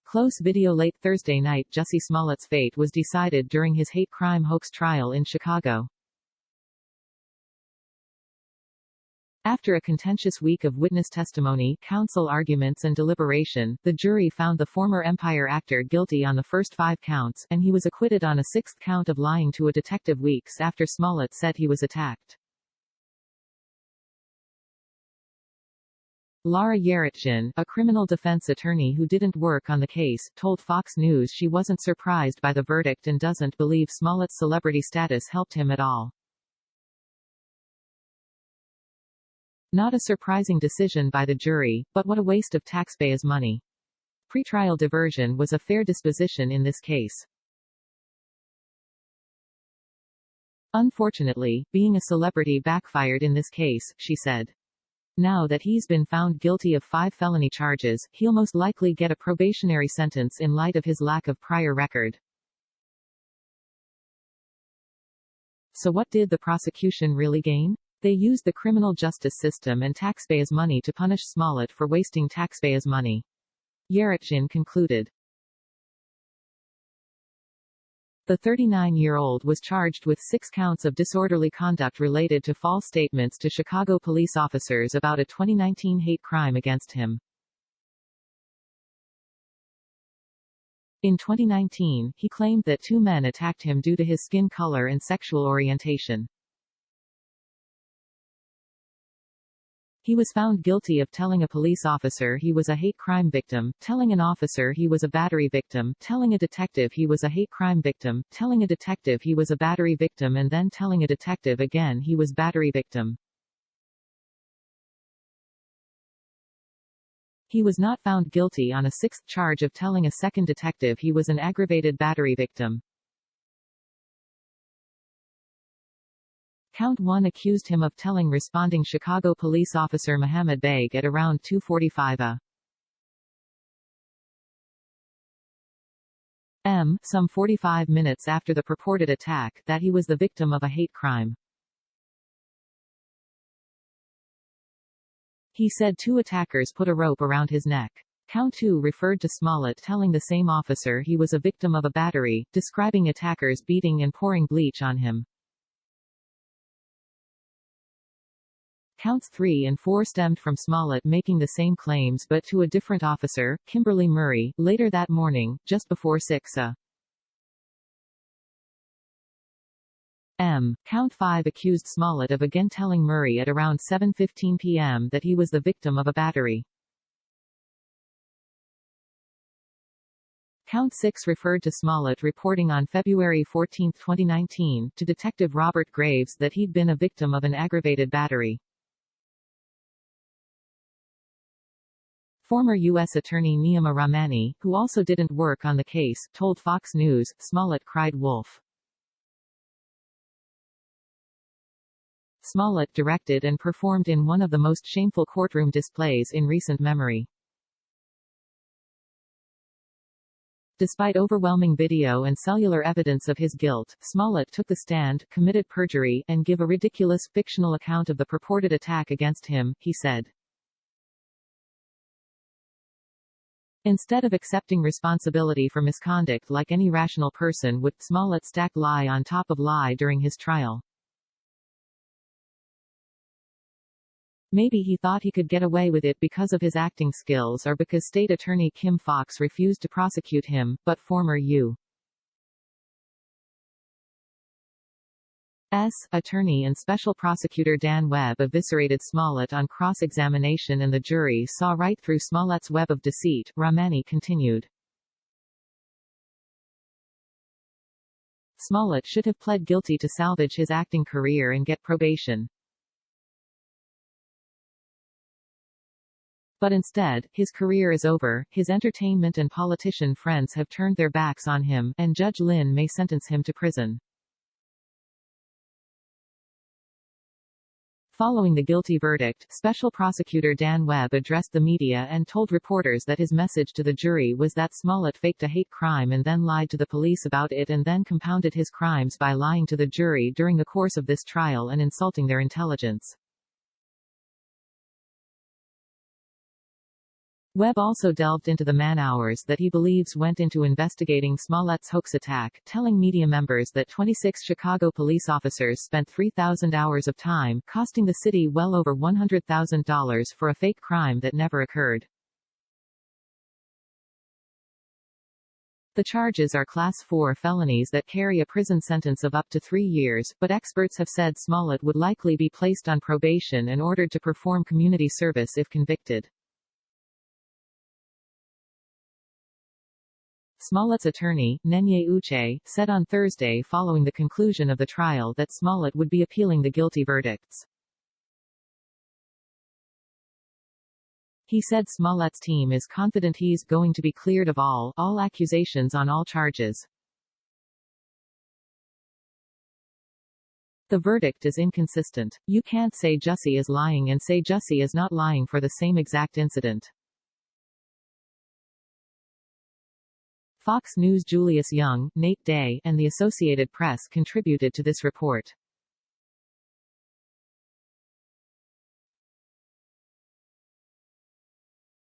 Close video. Late Thursday night, Jussie Smollett's fate was decided during his hate crime hoax trial in Chicago. After a contentious week of witness testimony, counsel arguments and deliberation, the jury found the former Empire actor guilty on the first 5 counts, and he was acquitted on a 6th count of lying to a detective weeks after Smollett said he was attacked. Lara Yeretsian, a criminal defense attorney who didn't work on the case, told Fox News she wasn't surprised by the verdict and doesn't believe Smollett's celebrity status helped him at all. Not a surprising decision by the jury, but what a waste of taxpayers' money. Pretrial diversion was a fair disposition in this case. Unfortunately, being a celebrity backfired in this case, she said. Now that he's been found guilty of 5 felony charges, he'll most likely get a probationary sentence in light of his lack of prior record. So what did the prosecution really gain? They used the criminal justice system and taxpayers' money to punish Smollett for wasting taxpayers' money. Yeretsian concluded. The 39-year-old was charged with 6 counts of disorderly conduct related to false statements to Chicago police officers about a 2019 hate crime against him. In 2019, he claimed that 2 men attacked him due to his skin color and sexual orientation. He was found guilty of telling a police officer he was a hate crime victim, telling an officer he was a battery victim, telling a detective he was a hate crime victim, telling a detective he was a battery victim, and then telling a detective again he was battery victim. He was not found guilty on a 6th charge of telling a second detective he was an aggravated battery victim. Count 1 accused him of telling responding Chicago police officer Muhammed Baig at around 2:45 a.m., some 45 minutes after the purported attack, that he was the victim of a hate crime. He said 2 attackers put a rope around his neck. Count 2 referred to Smollett telling the same officer he was a victim of a battery, describing attackers beating and pouring bleach on him. Counts 3 and 4 stemmed from Smollett making the same claims but to a different officer, Kimberly Murray, later that morning, just before 6 a.m. Count 5 accused Smollett of again telling Murray at around 7:15 p.m. that he was the victim of a battery. Count 6 referred to Smollett reporting on February 14, 2019, to Detective Robert Graves that he'd been a victim of an aggravated battery. Former U.S. Attorney Neama Rahmani, who also didn't work on the case, told Fox News, Smollett cried wolf. Smollett directed and performed in one of the most shameful courtroom displays in recent memory. Despite overwhelming video and cellular evidence of his guilt, Smollett took the stand, committed perjury, and gave a ridiculous, fictional account of the purported attack against him, he said. Instead of accepting responsibility for misconduct like any rational person would, Smollett stacked lie on top of lie during his trial. Maybe he thought he could get away with it because of his acting skills or because State Attorney Kim Foxx refused to prosecute him, but former U.S. Attorney and Special Prosecutor Dan Webb eviscerated Smollett on cross-examination and the jury saw right through Smollett's web of deceit, Rahmani continued. Smollett should have pled guilty to salvage his acting career and get probation. But instead, his career is over, his entertainment and politician friends have turned their backs on him, and Judge Lynn may sentence him to prison. Following the guilty verdict, Special Prosecutor Dan Webb addressed the media and told reporters that his message to the jury was that Smollett faked a hate crime and then lied to the police about it and then compounded his crimes by lying to the jury during the course of this trial and insulting their intelligence. Webb also delved into the man-hours that he believes went into investigating Smollett's hoax attack, telling media members that 26 Chicago police officers spent 3,000 hours of time, costing the city well over $100,000 for a fake crime that never occurred. The charges are Class 4 felonies that carry a prison sentence of up to 3 years, but experts have said Smollett would likely be placed on probation and ordered to perform community service if convicted. Smollett's attorney, Nenye Uche, said on Thursday following the conclusion of the trial that Smollett would be appealing the guilty verdicts. He said Smollett's team is confident he's going to be cleared of all accusations on all charges. The verdict is inconsistent. You can't say Jussie is lying and say Jussie is not lying for the same exact incident. Fox News' Julius Young, Nate Day, and the Associated Press contributed to this report.